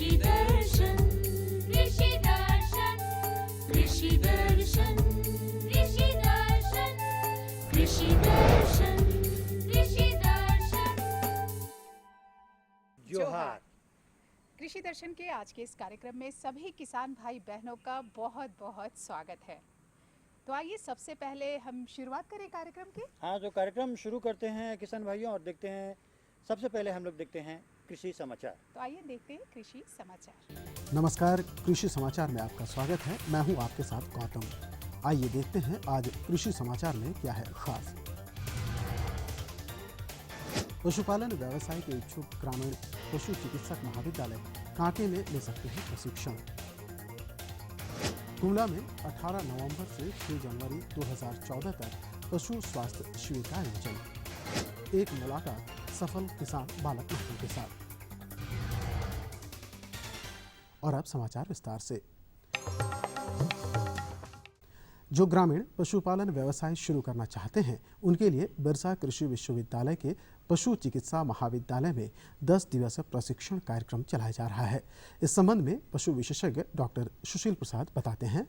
कृषि दर्शन कृषि दर्शन कृषि दर्शन कृषि दर्शन कृषि दर्शन कृषि दर्शन। जोहार। कृषि दर्शन के आज के इस कार्यक्रम में सभी किसान भाई बहनों का बहुत बहुत स्वागत है। तो आइए सबसे पहले हम शुरुआत करें कार्यक्रम की। हाँ, जो कार्यक्रम शुरू करते हैं किसान भाइयों, और देखते हैं सबसे पहले हम लोग देखते हैं कृषि समाचार। तो आइए देखते हैं कृषि समाचार। नमस्कार, कृषि समाचार में आपका स्वागत है। मैं हूं आपके साथ गौतम। आइए देखते हैं आज कृषि समाचार में क्या है खास। पशुपालन व्यवसाय के इच्छुक ग्रामीण पशु चिकित्सक महाविद्यालय कांके में ले सकते हैं प्रशिक्षण। गुमला में 18 नवंबर से 6 जनवरी 2014 तक पशु स्वास्थ्य शिविर का आयोजन। एक मुलाकात सफल किसान बालक महतो के साथ। और अब समाचार विस्तार से। जो ग्रामीण पशुपालन व्यवसाय शुरू करना चाहते हैं उनके लिए बिरसा कृषि विश्वविद्यालय के पशु चिकित्सा महाविद्यालय में 10 दिवसीय प्रशिक्षण कार्यक्रम चलाया जा रहा है। इस संबंध में पशु विशेषज्ञ डॉक्टर सुशील प्रसाद बताते हैं।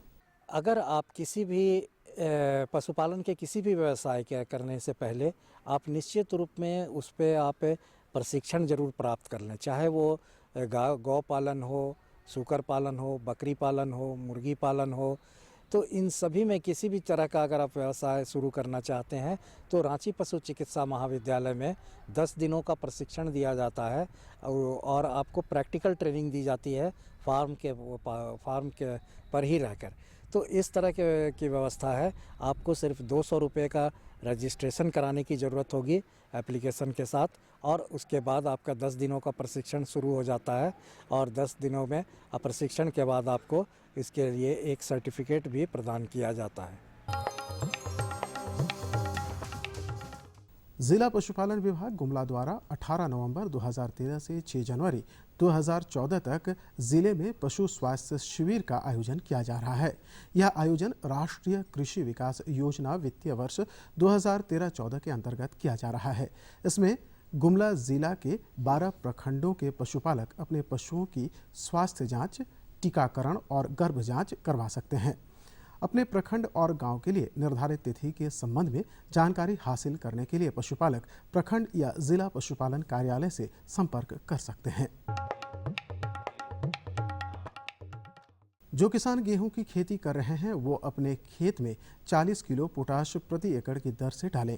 अगर आप किसी भी पशुपालन के किसी भी व्यवसाय के करने से पहले आप निश्चित रूप में उस पर आप प्रशिक्षण जरूर प्राप्त कर लें, चाहे वो गौ पालन हो, सूकर पालन हो, बकरी पालन हो, मुर्गी पालन हो। तो इन सभी में किसी भी तरह का अगर आप व्यवसाय शुरू करना चाहते हैं तो रांची पशु चिकित्सा महाविद्यालय में 10 दिनों का प्रशिक्षण दिया जाता है और आपको प्रैक्टिकल ट्रेनिंग दी जाती है फार्म के पर ही रहकर। तो इस तरह की व्यवस्था है। आपको सिर्फ 200 रुपये का रजिस्ट्रेशन कराने की ज़रूरत होगी एप्लीकेशन के साथ, और उसके बाद आपका 10 दिनों का प्रशिक्षण शुरू हो जाता है। और 10 दिनों में प्रशिक्षण के बाद आपको इसके लिए एक सर्टिफिकेट भी प्रदान किया जाता है। जिला पशुपालन विभाग गुमला द्वारा 18 नवंबर 2013 से 6 जनवरी 2014 तक जिले में पशु स्वास्थ्य शिविर का आयोजन किया जा रहा है। यह आयोजन राष्ट्रीय कृषि विकास योजना वित्तीय वर्ष 2013-14 के अंतर्गत किया जा रहा है। इसमें गुमला जिला के 12 प्रखंडों के पशुपालक अपने पशुओं की स्वास्थ्य जांच, टीकाकरण और गर्भ जांच करवा सकते हैं। अपने प्रखंड और गांव के लिए निर्धारित तिथि के संबंध में जानकारी हासिल करने के लिए पशुपालक प्रखंड या जिला पशुपालन कार्यालय से संपर्क कर सकते हैं। जो किसान गेहूं की खेती कर रहे हैं वो अपने खेत में 40 किलो पोटाश प्रति एकड़ की दर से डालें।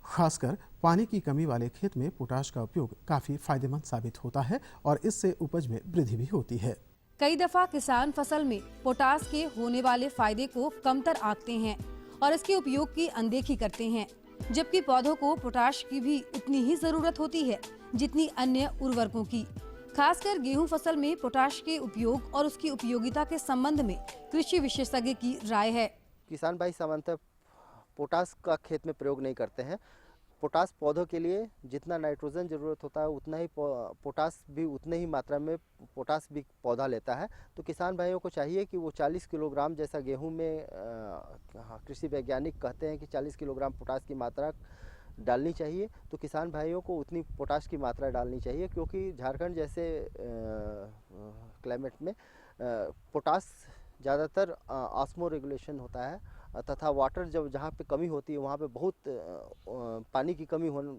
खासकर पानी की कमी वाले खेत में पोटाश का उपयोग काफी फायदेमंद साबित होता है और इससे उपज में वृद्धि भी होती है। कई दफा किसान फसल में पोटाश के होने वाले फायदे को कमतर आंकते हैं और इसके उपयोग की अनदेखी करते हैं, जबकि पौधों को पोटाश की भी उतनी ही जरूरत होती है जितनी अन्य उर्वरकों की। खासकर गेहूं फसल में पोटाश के उपयोग और उसकी उपयोगिता के संबंध में कृषि विशेषज्ञ की राय है। किसान भाई सामान्यतः पोटाश का खेत में प्रयोग नहीं करते हैं। पोटाश पौधों के लिए जितना नाइट्रोजन ज़रूरत होता है उतना ही पोटाश भी उतने ही मात्रा में पोटाश भी पौधा लेता है। तो किसान भाइयों को चाहिए कि वो 40 किलोग्राम जैसा गेहूं में कृषि वैज्ञानिक कहते हैं कि 40 किलोग्राम पोटाश की मात्रा डालनी चाहिए। तो किसान भाइयों को उतनी पोटाश की मात्रा डालनी चाहिए, क्योंकि झारखंड जैसे क्लाइमेट में पोटाश ज़्यादातर ऑस्मो रेगुलेशन होता है तथा वाटर जब जहाँ पे कमी होती है वहाँ पे बहुत पानी की कमी होने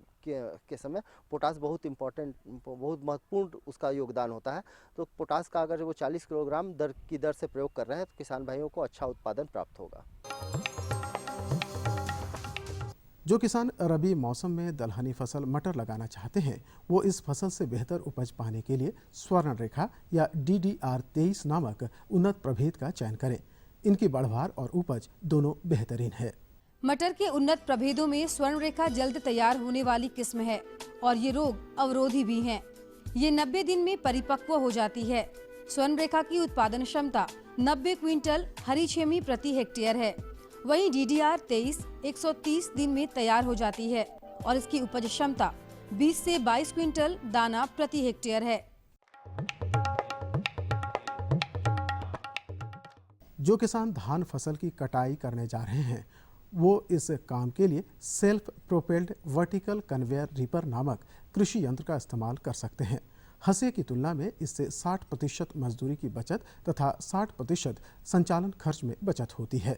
के समय पोटाश बहुत महत्वपूर्ण उसका योगदान होता है। तो पोटाश का अगर वो 40 किलोग्राम की दर से प्रयोग कर रहे हैं तो किसान भाइयों को अच्छा उत्पादन प्राप्त होगा। जो किसान रबी मौसम में दलहनी फसल मटर लगाना चाहते हैं वो इस फसल से बेहतर उपज पाने के लिए स्वर्ण रेखा या DDR 23 नामक उन्नत प्रभेद का चयन करें। इनकी बढ़वार और उपज दोनों बेहतरीन है। मटर के उन्नत प्रभेदों में स्वर्ण रेखा जल्द तैयार होने वाली किस्म है और ये रोग अवरोधी भी हैं। ये 90 दिन में परिपक्व हो जाती है। स्वर्ण रेखा की उत्पादन क्षमता 90 क्विंटल हरी छेमी प्रति हेक्टेयर है। वहीं DDR 23 130 दिन में तैयार हो जाती है और इसकी उपज क्षमता 20 से 22 क्विंटल दाना प्रति हेक्टेयर है। जो किसान धान फसल की कटाई करने जा रहे हैं वो इस काम के लिए self propelled vertical conveyor reaper नामक कृषि यंत्र का इस्तेमाल कर सकते हैं। हंसे की तुलना में इससे 60% मजदूरी की बचत तथा 60% संचालन खर्च में बचत होती है।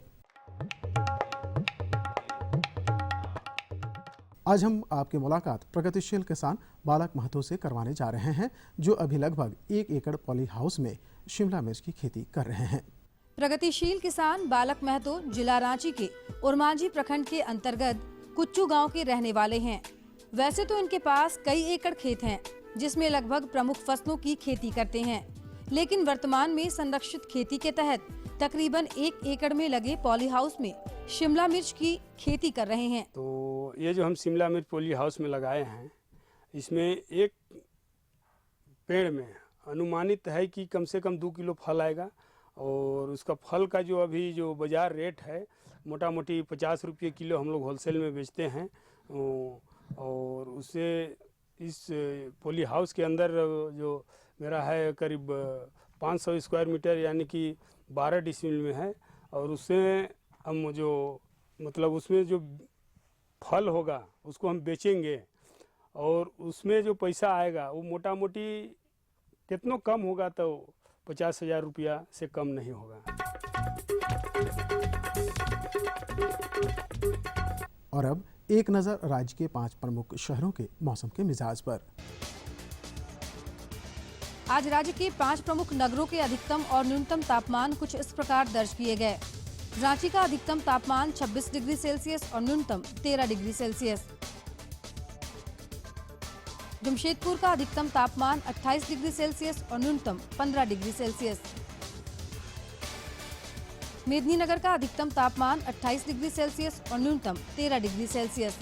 आज हम आपकी मुलाकात प्रगतिशील किसान बालक महतो से करवाने जा रहे हैं, जो अभी लगभग 1 एकड़ पॉली हाउस में शिमला मिर्च की खेती कर रहे हैं। प्रगतिशील किसान बालक महतो जिला रांची के उरमांझी प्रखंड के अंतर्गत कुच्चू गांव के रहने वाले हैं। वैसे तो इनके पास कई एकड़ खेत हैं, जिसमें लगभग प्रमुख फसलों की खेती करते हैं, लेकिन वर्तमान में संरक्षित खेती के तहत तकरीबन 1 एकड़ में लगे पॉली हाउस में शिमला मिर्च की खेती कर रहे हैं। तो ये जो हम शिमला मिर्च पॉली हाउस में लगाए हैं, इसमें एक पेड़ में अनुमानित है कि कम से कम 2 किलो फल आएगा, और उसका फल का जो अभी जो बाज़ार रेट है मोटा मोटी 50 रुपये किलो हम लोग होलसेल में बेचते हैं। और उससे इस पॉली हाउस के अंदर जो मेरा है करीब 500 स्क्वायर मीटर यानी कि 12 डिसमिल में है, और उससे हम जो मतलब उसमें जो फल होगा उसको हम बेचेंगे, और उसमें जो पैसा आएगा वो मोटा मोटी कितना कम होगा तो 50,000 रुपया से कम नहीं होगा। और अब एक नज़र राज्य के 5 प्रमुख शहरों के मौसम के मिजाज पर। आज राज्य के 5 प्रमुख नगरों के अधिकतम और न्यूनतम तापमान कुछ इस प्रकार दर्ज किए गए। रांची का अधिकतम तापमान 26 डिग्री सेल्सियस और न्यूनतम 13 डिग्री सेल्सियस। जमशेदपुर का अधिकतम तापमान 28 डिग्री सेल्सियस और न्यूनतम 15 डिग्री सेल्सियस। मेदिनीनगर का अधिकतम तापमान 28 डिग्री सेल्सियस और न्यूनतम 13 डिग्री सेल्सियस।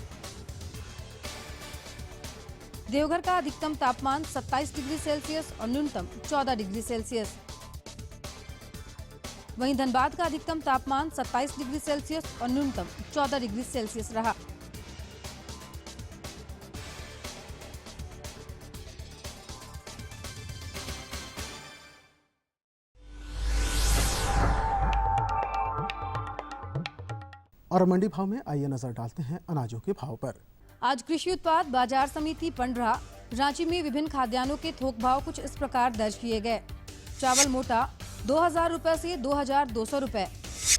देवघर का अधिकतम तापमान 27 डिग्री सेल्सियस और न्यूनतम 14 डिग्री सेल्सियस। वहीं धनबाद का अधिकतम तापमान 27 डिग्री सेल्सियस और न्यूनतम 14 डिग्री सेल्सियस रहा। और मंडी भाव में आइए नजर डालते हैं अनाजों के भाव पर। आज कृषि उत्पाद बाजार समिति पंडरा रांची में विभिन्न खाद्यान्नों के थोक भाव कुछ इस प्रकार दर्ज किए गए। चावल मोटा 2,000 रुपए से 2,200 रुपए,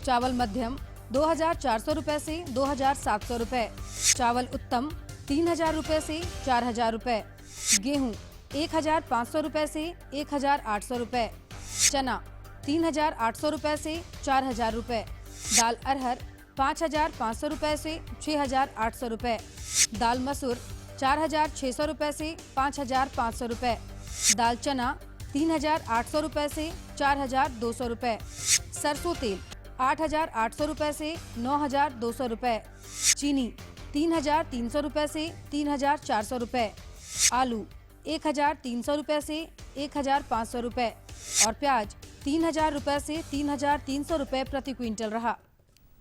चावल मध्यम 2,400 रुपए से 2,700 रुपए, चावल उत्तम 3,000 रुपए से 4,000 रुपए, गेहूं 1,500 रुपए से 1,800 रुपए, चना 3,800 रुपए से 4,000 रुपए, दाल अरहर 5,500 रुपए से 6,800 रुपए, दाल मसूर 4,600 रुपए से 5,500 रुपए, दाल चना 3,800 रुपए से 4,200 रुपए, सरसों तेल 8,800 रुपए से 9,200 रुपए, चीनी 3,300 रुपए से 3,400 रुपए, आलू 1,300 रुपए से 1,500 रुपए और प्याज 3,000 रुपए से 3,300 रुपए प्रति क्विंटल रहा।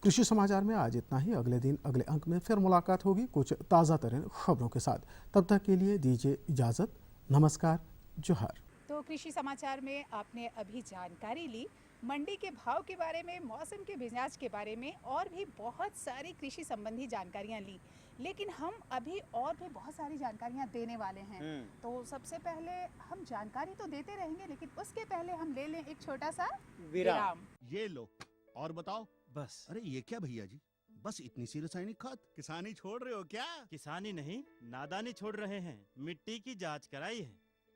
कृषि समाचार में आज इतना ही। अगले दिन अगले अंक में फिर मुलाकात होगी कुछ ताज़ा तरीन खबरों के साथ। तब तक के लिए दीजिए इजाज़त। नमस्कार, जोहार। तो कृषि समाचार में आपने अभी जानकारी ली मंडी के भाव के बारे में, मौसम के मिजाज के बारे में और भी बहुत सारी कृषि संबंधी जानकारियां ली। लेकिन हम अभी और भी बहुत सारी जानकारियां देने वाले हैं। तो सबसे पहले हम जानकारी तो देते रहेंगे, लेकिन उसके पहले हम ले लें एक छोटा सा विराम। ये लो और बताओ। बस। अरे ये क्या भैया जी, बस इतनी सी रासायनिक खाद? किसानी छोड़ रहे हो क्या? किसानी नहीं, नादानी छोड़ रहे हैं। मिट्टी की जांच कराई है।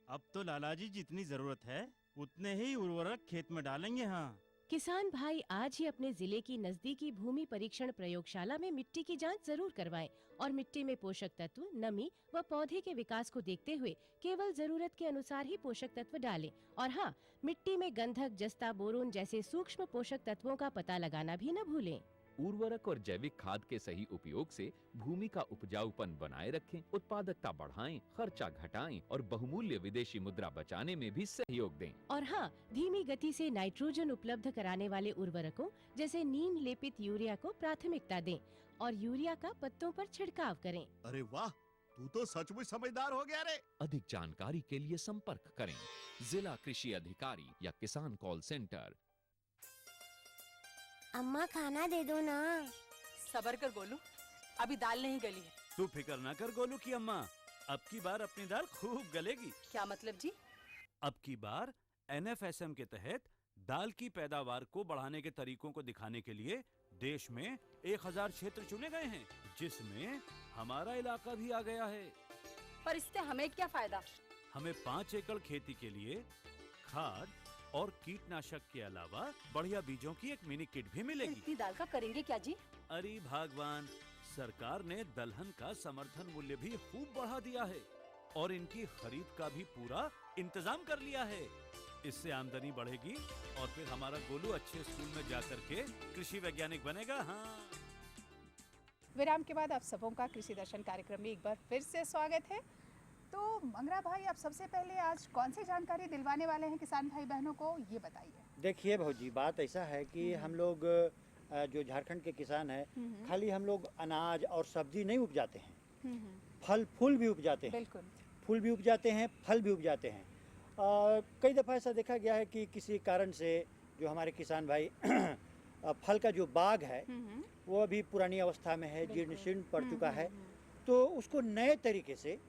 अब तो लालाजी जितनी जरूरत है उतने ही उर्वरक खेत में डालेंगे। हाँ, किसान भाई आज ही अपने जिले की नजदीकी भूमि परीक्षण प्रयोगशाला में मिट्टी की जांच जरूर करवाएं और मिट्टी में पोषक तत्व, नमी व पौधे के विकास को देखते हुए केवल जरूरत के अनुसार ही पोषक तत्व डालें। और हाँ, मिट्टी में गंधक, जस्ता, बोरोन जैसे सूक्ष्म पोषक तत्वों का पता लगाना भी न भूलें। उर्वरक और जैविक खाद के सही उपयोग से भूमि का उपजाऊपन बनाए रखें, उत्पादकता बढ़ाएं, खर्चा घटाएं और बहुमूल्य विदेशी मुद्रा बचाने में भी सहयोग दें। और हाँ, धीमी गति से नाइट्रोजन उपलब्ध कराने वाले उर्वरकों जैसे नीम लेपित यूरिया को प्राथमिकता दें और यूरिया का पत्तों पर छिड़काव करें। अरे वाह, तू तो सचमुच समझदार हो गया रे। अधिक जानकारी के लिए संपर्क करें जिला कृषि अधिकारी या किसान कॉल सेंटर। अम्मा खाना दे दो ना। सबर कर गोलू, अभी दाल नहीं गली है। तू फिक्र ना कर गोलू की अम्मा, अब की बार अपनी दाल खूब गलेगी। क्या मतलब जी? अब की बार NFSM के तहत दाल की पैदावार को बढ़ाने के तरीकों को दिखाने के लिए देश में 1000 क्षेत्र चुने गए हैं, जिसमें हमारा इलाका भी आ गया है। पर इससे हमें क्या फायदा? हमें 5 एकड़ खेती के लिए खाद और कीटनाशक के अलावा बढ़िया बीजों की एक मिनी किट भी मिलेगी। इतनी दाल का करेंगे क्या जी? अरे भगवान, सरकार ने दलहन का समर्थन मूल्य भी खूब बढ़ा दिया है और इनकी खरीद का भी पूरा इंतजाम कर लिया है। इससे आमदनी बढ़ेगी और फिर हमारा गोलू अच्छे स्कूल में जाकर के कृषि वैज्ञानिक बनेगा। हाँ। विराम के बाद आप सबों का कृषि दर्शन कार्यक्रम में एक बार फिर से स्वागत है। तो मंगरा भाई, आप सबसे पहले आज कौन सी जानकारी दिलवाने वाले हैं किसान भाई बहनों को, ये बताइए। देखिए भौजी, बात ऐसा है कि हम लोग जो झारखंड के किसान हैं, खाली हम लोग अनाज और सब्जी नहीं उपजाते हैं, फल फूल भी उपजाते हैं। बिल्कुल, फूल भी उपजाते हैं, फल भी उपजाते हैं। कई दफ़ा ऐसा देखा गया है कि किसी कारण से जो हमारे किसान भाई फल का जो बाग है वो अभी पुरानी अवस्था में है, जीर्ण शीर्ण पड़ चुका है, तो उसको नए तरीके से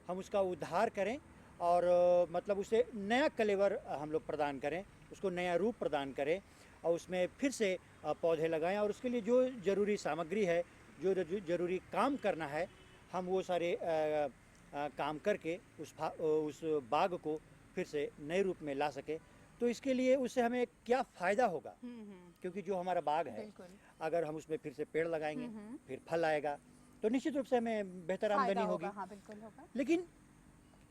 हम उसका उद्धार करें और मतलब उसे नया कलेवर हम लोग प्रदान करें, उसको नया रूप प्रदान करें और उसमें फिर से पौधे लगाएं। और उसके लिए जो ज़रूरी सामग्री है, जो ज़रूरी काम करना है, हम वो सारे काम करके उस बाग को फिर से नए रूप में ला सके। तो इसके लिए उससे हमें क्या फ़ायदा होगा, क्योंकि जो हमारा बाग है अगर हम उसमें फिर से पेड़ लगाएंगे, फिर फल आएगा, तो निश्चित रूप से हमें बेहतर आमदनी होगी। हाँ, बिल्कुल होगा। लेकिन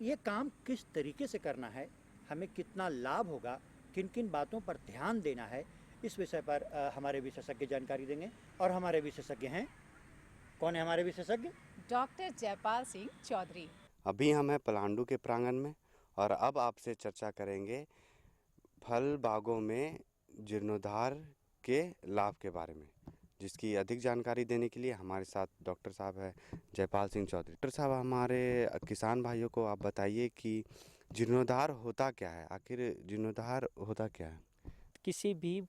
ये काम किस तरीके से करना है, हमें कितना लाभ होगा, किन किन बातों पर ध्यान देना है, इस विषय पर हमारे विशेषज्ञ जानकारी देंगे। और हमारे विशेषज्ञ हैं, कौन है हमारे विशेषज्ञ? डॉक्टर जयपाल सिंह चौधरी। अभी हम हैं पलांडू के प्रांगण में और अब आपसे चर्चा करेंगे फल बागों में जीर्णोद्धार के लाभ के बारे में, जिसकी अधिक जानकारी देने के लिए हमारे साथ डॉक्टर साहब हैं जयपाल सिंह चौधरी। डॉक्टर साहब, हमारे किसान भाइयों को आप बताइए कि जीर्णोद्धार होता क्या है, आखिर जीर्णोद्धार होता क्या है? किसी भी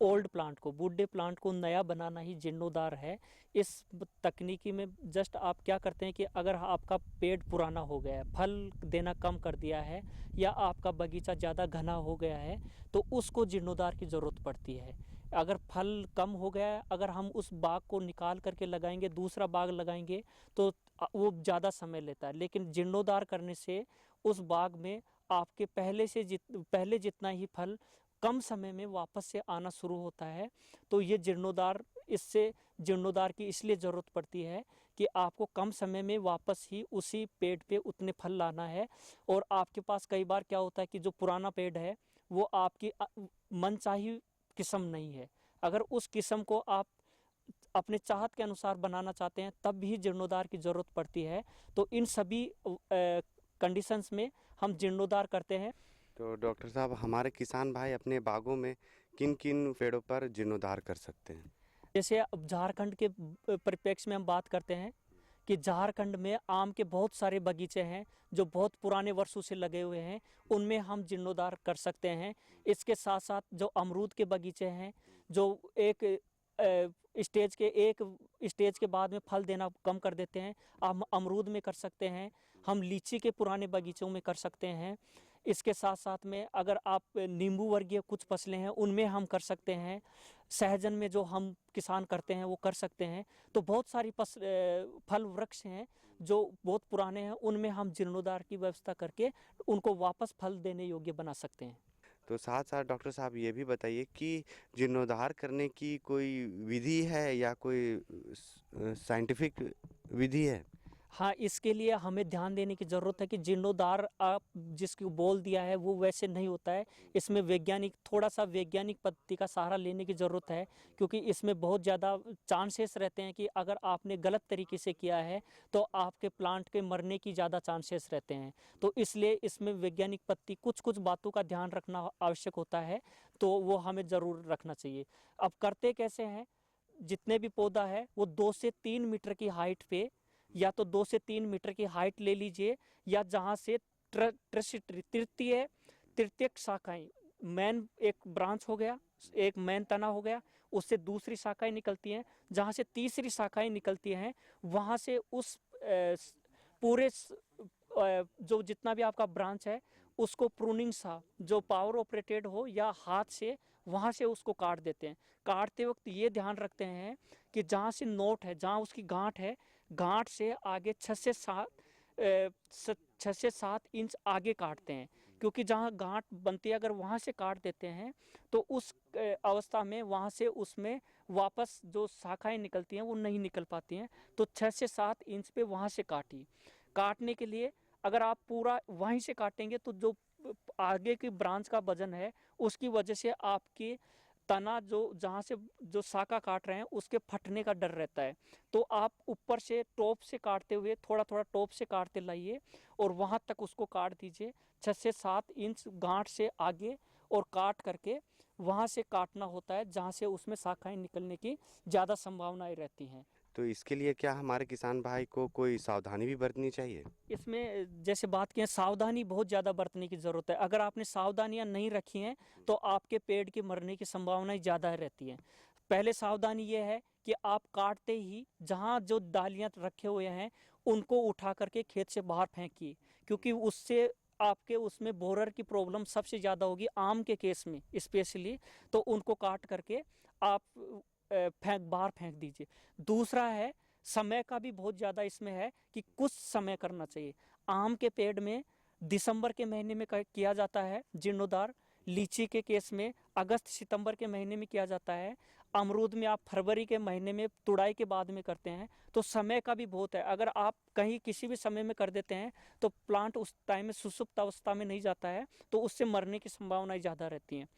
ओल्ड प्लांट को, बूढ़े प्लांट को नया बनाना ही जीर्णोद्धार है। इस तकनीकी में जस्ट आप क्या करते हैं कि अगर आपका पेड़ पुराना हो गया है, फल देना कम कर दिया है, या आपका बगीचा ज़्यादा घना हो गया है, तो उसको जीर्णोद्धार की ज़रूरत पड़ती है। अगर फल कम हो गया है, अगर हम उस बाग को निकाल करके लगाएंगे, दूसरा बाग लगाएंगे, तो वो ज़्यादा समय लेता है। लेकिन जीर्णोद्धार करने से उस बाग में आपके पहले जितना ही फल कम समय में वापस से आना शुरू होता है। तो ये जीर्णोद्धार की इसलिए ज़रूरत पड़ती है कि आपको कम समय में वापस ही उसी पेड़ पे उतने फल लाना है। और आपके पास कई बार क्या होता है कि जो पुराना पेड़ है वो आपकी मनचाही किस्म नहीं है। अगर उस किस्म को आप अपने चाहत के अनुसार बनाना चाहते हैं, तब भी जीर्णोद्धार की ज़रूरत पड़ती है। तो इन सभी कंडीशंस में हम जीर्णोद्धार करते हैं। तो डॉक्टर साहब, हमारे किसान भाई अपने बागों में किन किन पेड़ों पर जीर्णोद्धार कर सकते हैं? जैसे अब झारखंड के परिप्रेक्ष्य में हम बात करते हैं कि झारखंड में आम के बहुत सारे बगीचे हैं जो बहुत पुराने वर्षों से लगे हुए हैं, उनमें हम जीर्णोद्धार कर सकते हैं। इसके साथ साथ जो अमरूद के बगीचे हैं, जो एक स्टेज के बाद में फल देना कम कर देते हैं, हम अमरूद में कर सकते हैं। हम लीची के पुराने बगीचों में कर सकते हैं। इसके साथ साथ में अगर आप नींबू वर्गीय कुछ फसलें हैं उनमें हम कर सकते हैं। सहजन में जो हम किसान करते हैं वो कर सकते हैं। तो बहुत सारी फल वृक्ष हैं जो बहुत पुराने हैं, उनमें हम जीर्णोद्धार की व्यवस्था करके उनको वापस फल देने योग्य बना सकते हैं। तो साथ साथ डॉक्टर साहब ये भी बताइए कि जीर्णोद्धार करने की कोई विधि है या कोई साइंटिफिक विधि है? हाँ, इसके लिए हमें ध्यान देने की ज़रूरत है कि जीर्णोद्धार आप जिसको बोल दिया है वो वैसे नहीं होता है। इसमें थोड़ा सा वैज्ञानिक पद्धति का सहारा लेने की ज़रूरत है, क्योंकि इसमें बहुत ज़्यादा चांसेस रहते हैं कि अगर आपने गलत तरीके से किया है तो आपके प्लांट के मरने की ज़्यादा चांसेस रहते हैं। तो इसलिए इसमें वैज्ञानिक पद्धति कुछ बातों का ध्यान रखना आवश्यक होता है, तो वो हमें ज़रूर रखना चाहिए। अब करते कैसे हैं, जितने भी पौधा है वो 2 से 3 मीटर की हाइट पे, या तो 2 से 3 मीटर की हाइट ले लीजिए, या जहाँ से तृतीयक शाखाएं, मेन एक ब्रांच हो गया, एक मेन तना हो गया, उससे दूसरी शाखाएं निकलती हैं, जहाँ से तीसरी शाखाएं निकलती हैं, वहाँ से उस पूरे जो जितना भी आपका ब्रांच है उसको प्रूनिंग सा जो पावर ऑपरेटेड हो या हाथ से वहाँ से उसको काट देते हैं। काटते वक्त ये ध्यान रखते हैं कि जहाँ से नोट है, जहाँ उसकी गांठ है, गांठ से आगे 6 से 7 इंच आगे काटते हैं, क्योंकि जहाँ गांठ बनती है अगर वहाँ से काट देते हैं तो उस अवस्था में वहाँ से उसमें वापस जो शाखाएं निकलती हैं वो नहीं निकल पाती हैं। तो 6 से 7 इंच पे वहाँ से काटिए। काटने के लिए अगर आप पूरा वहीं से काटेंगे तो जो आगे की ब्रांच का वजन है उसकी वजह से आपकी तना जो जहाँ से जो शाखा काट रहे हैं उसके फटने का डर रहता है। तो आप ऊपर से टॉप से काटते हुए थोड़ा थोड़ा टॉप से काटते लाइए और वहाँ तक उसको काट दीजिए 6 से 7 इंच गांठ से आगे, और काट करके वहाँ से काटना होता है जहाँ से उसमें शाखाएं निकलने की ज़्यादा संभावनाएं रहती हैं। तो इसके लिए क्या हमारे किसान भाई को कोई सावधानी भी बरतनी चाहिए? इसमें जैसे बात की है, सावधानी बहुत ज़्यादा बरतने की ज़रूरत है। अगर आपने सावधानियां नहीं रखी हैं तो आपके पेड़ के मरने की संभावनाएं ज़्यादा रहती हैं। पहले सावधानी ये है कि आप काटते ही जहाँ जो डालियां रखे हुए हैं उनको उठा करके खेत से बाहर फेंकिए, क्योंकि उससे आपके उसमें बोरर की प्रॉब्लम सबसे ज़्यादा होगी आम के केस में स्पेशली। तो उनको काट करके आप बाहर फेंक दीजिए। दूसरा है, समय का भी बहुत ज़्यादा इसमें है कि कुछ समय करना चाहिए। आम के पेड़ में दिसंबर के महीने में किया जाता है जीर्णोद्धार, लीची के केस में अगस्त सितंबर के महीने में किया जाता है, अमरूद में आप फरवरी के महीने में तुड़ाई के बाद में करते हैं। तो समय का भी बहुत है। अगर आप कहीं किसी भी समय में कर देते हैं तो प्लांट उस टाइम में सुसुप्त अवस्था में नहीं जाता है, तो उससे मरने की संभावनाएं ज़्यादा रहती हैं।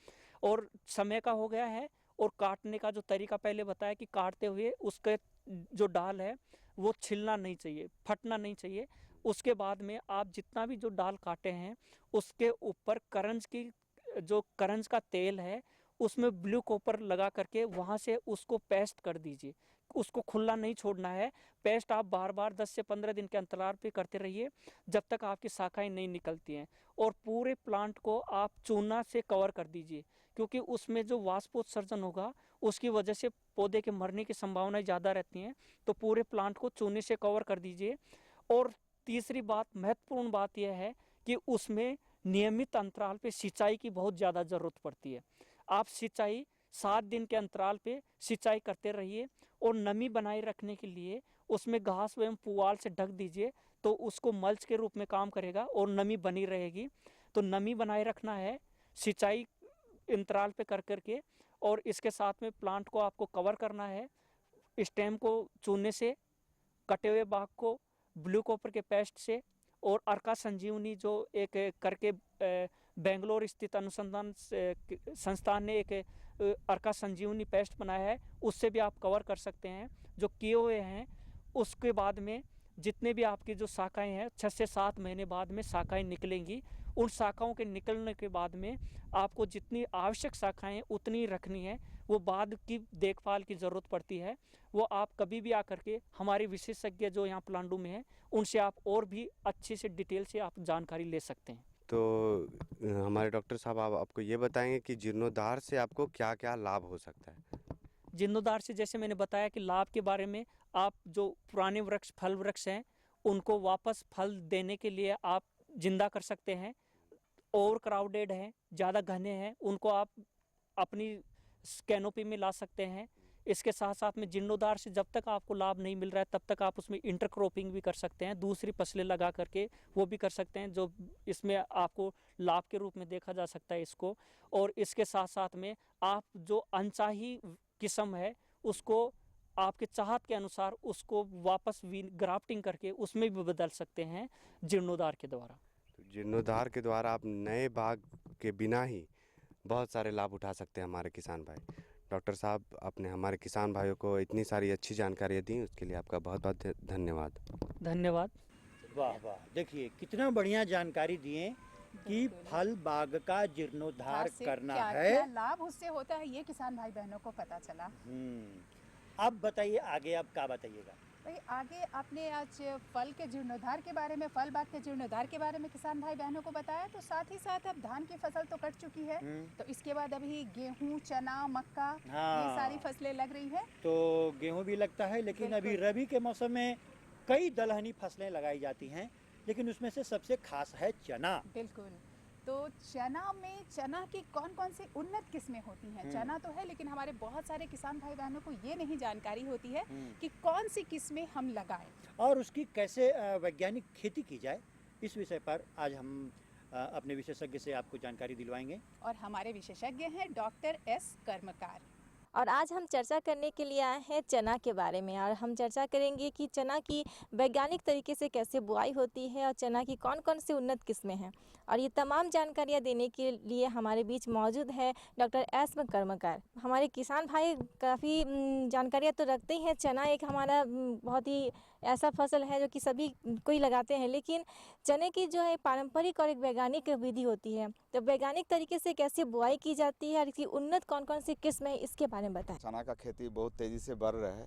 और समय का हो गया है। और काटने का जो तरीका पहले बताया कि काटते हुए उसके जो डाल है वो छिलना नहीं चाहिए, फटना नहीं चाहिए। उसके बाद में आप जितना भी जो डाल काटे हैं उसके ऊपर करंज का तेल है उसमें ब्लू कॉपर लगा करके वहाँ से उसको पेस्ट कर दीजिए। उसको खुला नहीं छोड़ना है। पेस्ट आप बार बार 10 से 15 दिन के अंतराल पे करते रहिए जब तक आपकी शाखाएं नहीं निकलती हैं। और पूरे प्लांट को आप चूना से कवर कर दीजिए, क्योंकि उसमें जो वाष्पोत्सर्जन होगा उसकी वजह से पौधे के मरने की संभावनाएं ज़्यादा रहती हैं। तो पूरे प्लांट को चूने से कवर कर दीजिए। और तीसरी बात, महत्वपूर्ण बात यह है कि उसमें नियमित अंतराल पे सिंचाई की बहुत ज़्यादा ज़रूरत पड़ती है। आप सिंचाई 7 दिन के अंतराल पे सिंचाई करते रहिए। और नमी बनाए रखने के लिए उसमें घास एवं पुआल से ढक दीजिए, तो उसको मल्च के रूप में काम करेगा और नमी बनी रहेगी। तो नमी बनाए रखना है सिंचाई अंतराल पे कर करके। और इसके साथ में प्लांट को आपको कवर करना है स्टेम को चूने से, कटे हुए भाग को ब्लू कॉपर के पेस्ट से, और अर्का संजीवनी जो एक करके बेंगलोर स्थित अनुसंधान संस्थान ने एक अर्का संजीवनी पेस्ट बनाया है, उससे भी आप कवर कर सकते हैं जो किए हुए हैं। उसके बाद में जितने भी आपकी जो शाखाएं हैं 6 से 7 महीने बाद में शाखाएं निकलेंगी। उन शाखाओं के निकलने के बाद में आपको जितनी आवश्यक शाखाएं उतनी रखनी है। वो बाद की देखभाल की ज़रूरत पड़ती है, वो आप कभी भी आकर के हमारे विशेषज्ञ जो यहाँ प्लांडू में हैं उनसे आप और भी अच्छे से डिटेल से आप जानकारी ले सकते हैं। तो हमारे डॉक्टर साहब आप आपको ये बताएंगे कि जीर्णोद्धार से आपको क्या क्या लाभ हो सकता है? जीर्णोद्धार से जैसे मैंने बताया कि लाभ के बारे में, आप जो पुराने वृक्ष फल वृक्ष हैं उनको वापस फल देने के लिए आप जिंदा कर सकते हैं। ओवर क्राउडेड हैं, ज़्यादा घने हैं, उनको आप अपनी कैनोपी में ला सकते हैं। इसके साथ साथ में जीर्णोद्धार से जब तक आपको लाभ नहीं मिल रहा है तब तक आप उसमें इंटरक्रॉपिंग भी कर सकते हैं, दूसरी फसलें लगा करके वो भी कर सकते हैं, जो इसमें आपको लाभ के रूप में देखा जा सकता है इसको। और इसके साथ साथ में आप जो अनचाही किस्म है उसको आपके चाहत के अनुसार उसको वापस ग्राफ्टिंग करके उसमें भी बदल सकते हैं जीर्णोद्धार के द्वारा। तो जीर्णोद्धार के द्वारा आप नए बाग के बिना ही बहुत सारे लाभ उठा सकते हैं हमारे किसान भाई। डॉक्टर साहब, आपने हमारे किसान भाइयों को इतनी सारी अच्छी जानकारियाँ दी, उसके लिए आपका बहुत बहुत धन्यवाद। धन्यवाद। वाह वाह, देखिए कितना बढ़िया जानकारी दिए कि फल बाग का जीर्णोद्धार करना है। क्या लाभ उससे होता है ये किसान भाई बहनों को पता चला। अब बताइए आगे, अब क्या बताइएगा? भाई आगे आपने आज फल के जीर्णोद्धार के बारे में, फल बाग के जीर्णोद्धार के बारे में किसान भाई बहनों को बताया। तो साथ ही साथ अब धान की फसल तो कट चुकी है, तो इसके बाद अभी गेहूं, चना, मक्का, ये सारी फसलें लग रही है। तो गेहूं भी लगता है, लेकिन अभी रबी के मौसम में कई दलहनी फसलें लगाई जाती हैं, लेकिन उसमें से सबसे खास है चना। बिल्कुल। तो चना में चना की कौन कौन सी उन्नत किस्में होती हैं? चना तो है, लेकिन हमारे बहुत सारे किसान भाई बहनों को ये नहीं जानकारी होती है कि कौन सी किस्में हम लगाएं और उसकी कैसे वैज्ञानिक खेती की जाए। इस विषय पर आज हम अपने विशेषज्ञ से आपको जानकारी दिलवाएंगे। और हमारे विशेषज्ञ हैं डॉक्टर एस कर्मकार। और आज हम चर्चा करने के लिए आए हैं चना के बारे में, और हम चर्चा करेंगे कि चना की वैज्ञानिक तरीके से कैसे बुआई होती है और चना की कौन कौन सी उन्नत किस्में हैं। और ये तमाम जानकारियाँ देने के लिए हमारे बीच मौजूद है डॉक्टर एस कर्मकार। हमारे किसान भाई काफ़ी जानकारियाँ तो रखते ही हैं। चना एक हमारा बहुत ही ऐसा फसल है जो कि सभी कोई लगाते हैं, लेकिन चने की जो है पारंपरिक और एक वैज्ञानिक विधि होती है। तो वैज्ञानिक तरीके से कैसे बुआई की जाती है और इसकी उन्नत कौन कौन सी किस्म है, इसके बारे में बताएं। चना का खेती बहुत तेज़ी से बढ़ रहा है।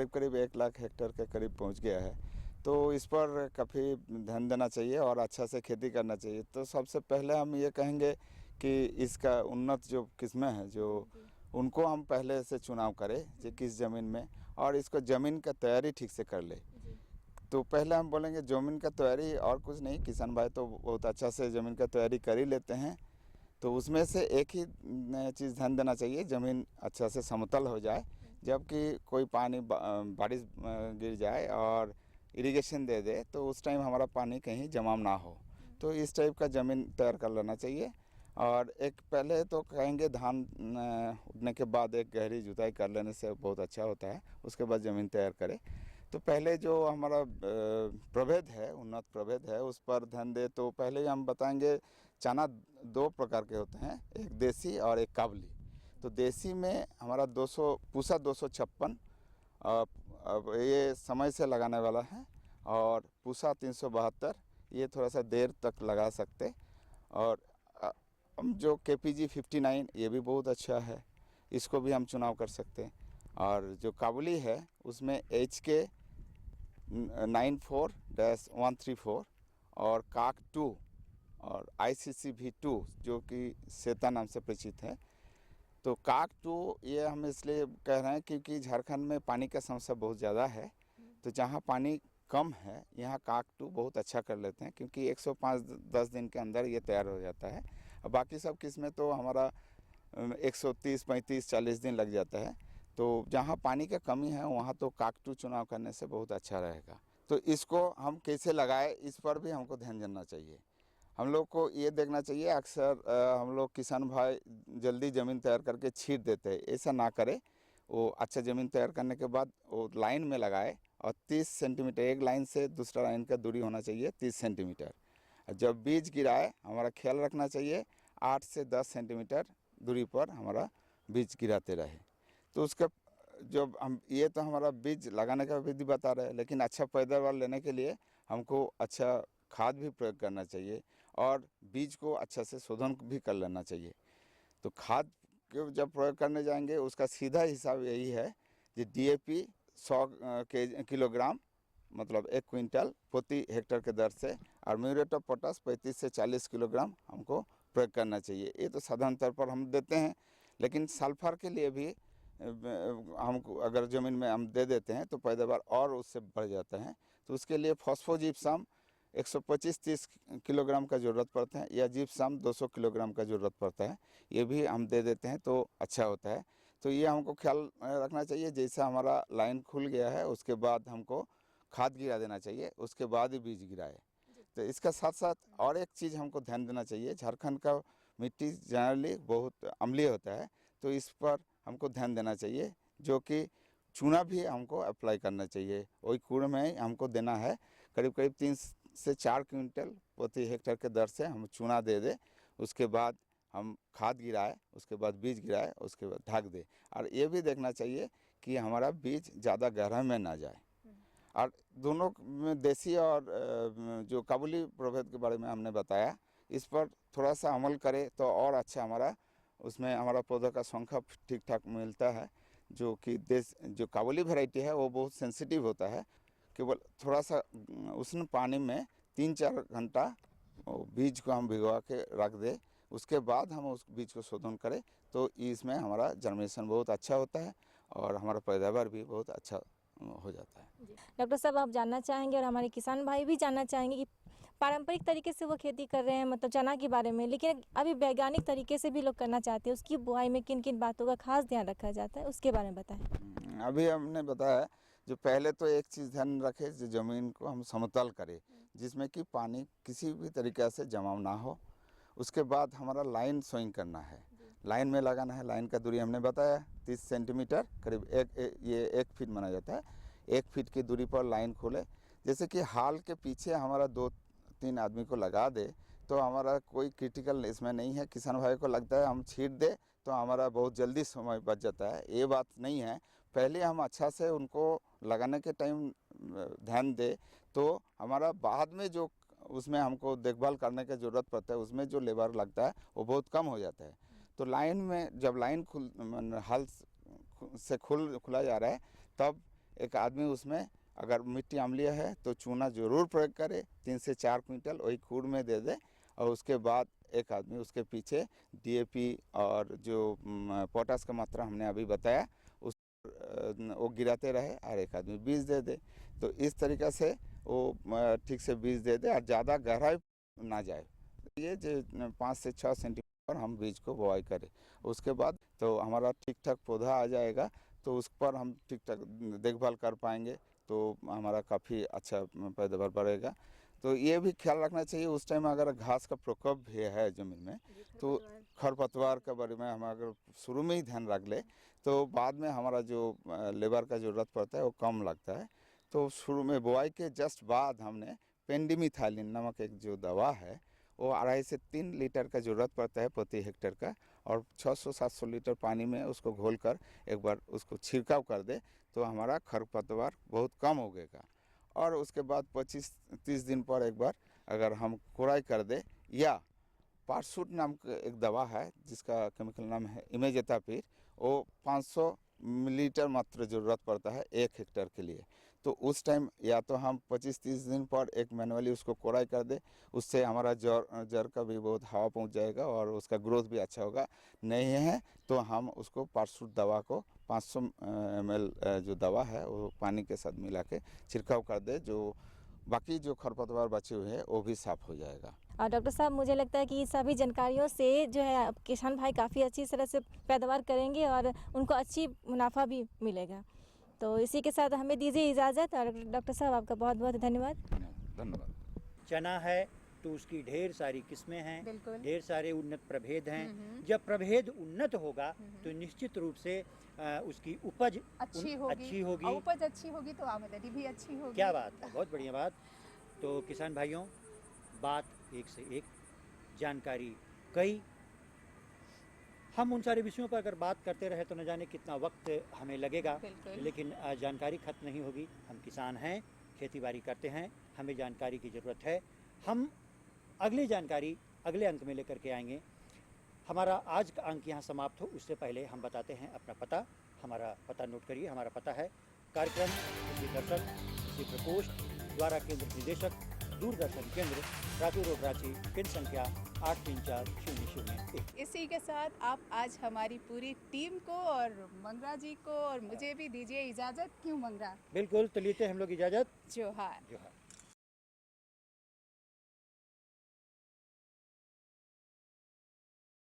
करीब 1 लाख हेक्टेयर के करीब पहुंच गया है। तो इस पर काफ़ी ध्यान देना चाहिए और अच्छा से खेती करना चाहिए। तो सबसे पहले हम ये कहेंगे कि इसका उन्नत जो किस्में हैं, जो उनको हम पहले से चुनाव करें कि किस ज़मीन में, और इसको ज़मीन का तैयारी ठीक से कर ले। तो पहले हम बोलेंगे ज़मीन का तैयारी, और कुछ नहीं, किसान भाई तो बहुत अच्छा से ज़मीन का तैयारी कर ही लेते हैं। तो उसमें से एक ही चीज़ ध्यान देना चाहिए, ज़मीन अच्छा से समतल हो जाए, जबकि कोई पानी बारिश गिर जाए और इरिगेशन दे दे तो उस टाइम हमारा पानी कहीं जमा ना हो। तो इस टाइप का ज़मीन तैयार कर लेना चाहिए। और एक पहले तो कहेंगे धान उगने के बाद एक गहरी जुताई कर लेने से बहुत अच्छा होता है, उसके बाद ज़मीन तैयार करें। तो पहले जो हमारा प्रभेद है, उन्नत प्रभेद है, उस पर ध्यान दे। तो पहले हम बताएंगे चना 2 प्रकार के होते हैं, एक देसी और एक काबली। तो देसी में हमारा पूसा 256, अब ये समय से लगाने वाला है, और पूसा 372, ये थोड़ा सा देर तक लगा सकते। और जो KPG 59, ये भी बहुत अच्छा है, इसको भी हम चुनाव कर सकते हैं। और जो काबुली है उसमें HK 94-134 और काक 2 और ICC V2 जो कि सेता नाम से परिचित है। तो काक 2 ये हम इसलिए कह रहे हैं क्योंकि झारखंड में पानी का समस्या बहुत ज़्यादा है। तो जहाँ पानी कम है यहाँ काक 2 बहुत अच्छा कर लेते हैं, क्योंकि 105-10 दिन के अंदर ये तैयार हो जाता है। और बाकी सब किस्में तो हमारा 130-35-40 दिन लग जाता है। तो जहाँ पानी का कमी है वहाँ तो काक 2 चुनाव करने से बहुत अच्छा रहेगा। तो इसको हम कैसे लगाए, इस पर भी हमको ध्यान देना चाहिए। हम लोग को ये देखना चाहिए, अक्सर हम लोग किसान भाई जल्दी ज़मीन तैयार करके छीट देते हैं, ऐसा ना करें। वो अच्छा ज़मीन तैयार करने के बाद वो लाइन में लगाए, और 30 सेंटीमीटर एक लाइन से दूसरा लाइन का दूरी होना चाहिए 30 सेंटीमीटर। जब बीज गिराए हमारा ख्याल रखना चाहिए 8 से 10 सेंटीमीटर दूरी पर हमारा बीज गिराते रहे। तो उसका जब हम ये तो हमारा बीज लगाने का विधि बता रहे हैं, लेकिन अच्छा पैदावार लेने के लिए हमको अच्छा खाद भी प्रयोग करना चाहिए और बीज को अच्छा से शोधन भी कर लेना चाहिए। तो खाद के जब प्रयोग करने जाएंगे उसका सीधा हिसाब यही है कि DAP 100 किलोग्राम मतलब 1 क्विंटल प्रति हेक्टेयर के दर से, और म्यूरेट ऑफ पोटास 35 से 40 किलोग्राम हमको प्रयोग करना चाहिए। ये तो साधारण तौर पर हम देते हैं, लेकिन सल्फर के लिए भी हमको अगर ज़मीन में हम दे देते हैं तो पैदावार और उससे बढ़ जाता है। तो उसके लिए फॉस्फोजिप्सम 125-30 किलोग्राम का ज़रूरत पड़ता है, या जिप्सम 200 किलोग्राम का ज़रूरत पड़ता है, ये भी हम दे देते हैं तो अच्छा होता है। तो ये हमको ख्याल रखना चाहिए। जैसा हमारा लाइन खुल गया है उसके बाद हमको खाद गिरा देना चाहिए, उसके बाद ही बीज गिराए। तो इसका साथ साथ और एक चीज़ हमको ध्यान देना चाहिए, झारखंड का मिट्टी जनरली बहुत अम्लीय होता है, तो इस पर हमको ध्यान देना चाहिए, जो कि चूना भी हमको अप्लाई करना चाहिए। वही कूड़ में हमको देना है, करीब 3 से 4 क्विंटल प्रति हेक्टेयर के दर से हम चूना दे दे, उसके बाद हम खाद गिराए, उसके बाद बीज गिराए, उसके बाद ढक दे। और ये भी देखना चाहिए कि हमारा बीज ज़्यादा गहरा में ना जाए। और दोनों में देसी और जो काबुली प्रभेद के बारे में हमने बताया, इस पर थोड़ा सा अमल करें तो और अच्छा हमारा उसमें हमारा पौधा का संख्या ठीक ठाक मिलता है। जो कि जो काबुली वैरायटी है वो बहुत सेंसिटिव होता है, केवल थोड़ा सा उष्ण पानी में 3-4 घंटा बीज को हम भिगवा के रख दें, उसके बाद हम उस बीज को शोधन करें तो इसमें हमारा जर्मिनेशन बहुत अच्छा होता है और हमारा पैदावार भी बहुत अच्छा हो जाता है। डॉक्टर साहब, आप जानना चाहेंगे और हमारे किसान भाई भी जानना चाहेंगे कि पारंपरिक तरीके से वो खेती कर रहे हैं, मतलब चना के बारे में, लेकिन अभी वैज्ञानिक तरीके से भी लोग करना चाहते हैं, उसकी बुआई में किन किन बातों का खास ध्यान रखा जाता है, उसके बारे में बताएं। अभी हमने बताया, जो पहले तो एक चीज़ ध्यान रखे, जो ज़मीन को हम समतल करें, जिसमें कि पानी किसी भी तरीके से जमाव ना हो। उसके बाद हमारा लाइन सोइंग करना है, लाइन में लगाना है। लाइन का दूरी हमने बताया 30 सेंटीमीटर, करीब ये 1 फीट माना जाता है। 1 फीट की दूरी पर लाइन खोले। जैसे कि हाल के पीछे हमारा 2-3 आदमी को लगा दे तो हमारा कोई क्रिटिकल इसमें नहीं है। किसान भाई को लगता है हम छीट दे तो हमारा बहुत जल्दी समय बच जाता है, ये बात नहीं है। पहले हम अच्छा से उनको लगाने के टाइम ध्यान दे तो हमारा बाद में जो उसमें हमको देखभाल करने की ज़रूरत पड़ता है, उसमें जो लेबर लगता है वो बहुत कम हो जाता है। तो लाइन में जब लाइन हल से खुला जा रहा है, तब एक आदमी उसमें अगर मिट्टी अम्लीय है तो चूना ज़रूर प्रयोग करे, 3 से 4 क्विंटल वही खूड़ में दे दे। और उसके बाद एक आदमी उसके पीछे DAP और जो पोटास का मात्रा हमने अभी बताया वो गिराते रहे, और एक आदमी बीज दे दे। तो इस तरीक़े से वो ठीक से बीज दे दे और ज़्यादा गहराई ना जाए। ये जो 5 से 6 सेंटीमीटर हम बीज को बुआई करें, उसके बाद तो हमारा ठीक ठाक पौधा आ जाएगा। तो उस पर हम ठीक ठाक देखभाल कर पाएंगे तो हमारा काफ़ी अच्छा पैदावार बढ़ेगा। तो ये भी ख्याल रखना चाहिए उस टाइम अगर घास का प्रकोप भी है ज़मीन में, तो खरपतवार के बारे में हम अगर शुरू में ही ध्यान रख ले तो बाद में हमारा जो लेबर का ज़रूरत पड़ता है वो कम लगता है। तो शुरू में बुआई के जस्ट बाद हमने पेंडिमिथाइलिन नामक एक जो दवा है वो 2.5 से 3 लीटर का ज़रूरत पड़ता है प्रति हेक्टेयर का, और 600-700 लीटर पानी में उसको घोलकर एक बार उसको छिड़काव कर दे तो हमारा खरपतवार बहुत कम हो गएगा। और उसके बाद 25-30 दिन पर एक बार अगर हम कोड़ाई कर दे, या पारसूट नाम का एक दवा है जिसका केमिकल नाम है इमेजेतापीर, वो 500 मिलीलीटर मात्र ज़रूरत पड़ता है 1 हेक्टेयर के लिए। तो उस टाइम या तो हम 25-30 दिन पर एक मैनुअली उसको कोड़ाई कर दे, उससे हमारा जड़ का भी बहुत हवा पहुंच जाएगा और उसका ग्रोथ भी अच्छा होगा। नहीं है तो हम उसको पारसूट दवा को 500 ml जो दवा है वो पानी के साथ मिला के छिड़काव कर दे, जो बाकी जो खरपतवार बचे हुए हैं वो भी साफ़ हो जाएगा। और डॉक्टर साहब, मुझे लगता है कि सभी जानकारियों से जो है किसान भाई काफ़ी अच्छी तरह से पैदावार करेंगे और उनको अच्छी मुनाफा भी मिलेगा। तो इसी के साथ हमें दीजिए इजाज़त, और डॉक्टर साहब आपका बहुत बहुत धन्यवाद। धन्यवाद। चना है तो उसकी ढेर सारी किस्में हैं, बिल्कुल। ढेर सारे उन्नत प्रभेद हैं। जब प्रभेद उन्नत होगा तो निश्चित रूप से उसकी उपज अच्छी होगी और उपज अच्छी होगी तो आमदनी भी अच्छी होगी। क्या बात है, बहुत बढ़िया बात। तो किसान भाइयों, बात एक से एक, जानकारी कई। हम उन सारे विषयों पर अगर बात करते रहे तो न जाने कितना वक्त हमें लगेगा, लेकिन जानकारी खत्म नहीं होगी। हम किसान हैं, खेतीबाड़ी करते हैं, हमें जानकारी की ज़रूरत है। हम अगली जानकारी अगले अंक में लेकर के आएंगे। हमारा आज का अंक यहाँ समाप्त हो उससे पहले हम बताते हैं अपना पता। हमारा पता नोट करिए। हमारा पता है कार्यक्रम कृषि दर्शन, कृषि प्रकोष्ठ, द्वारा केंद्र निदेशक, दूरदर्शन केंद्र, राजू रोड, रांची, पिन संख्या 834001। इसी के साथ आप आज हमारी पूरी टीम को और मंगरा जी को और मुझे भी दीजिए इजाज़त। क्यों मंगरा? बिल्कुल, तो लेते हैं हम लोग इजाज़त। जोहार। जोहार।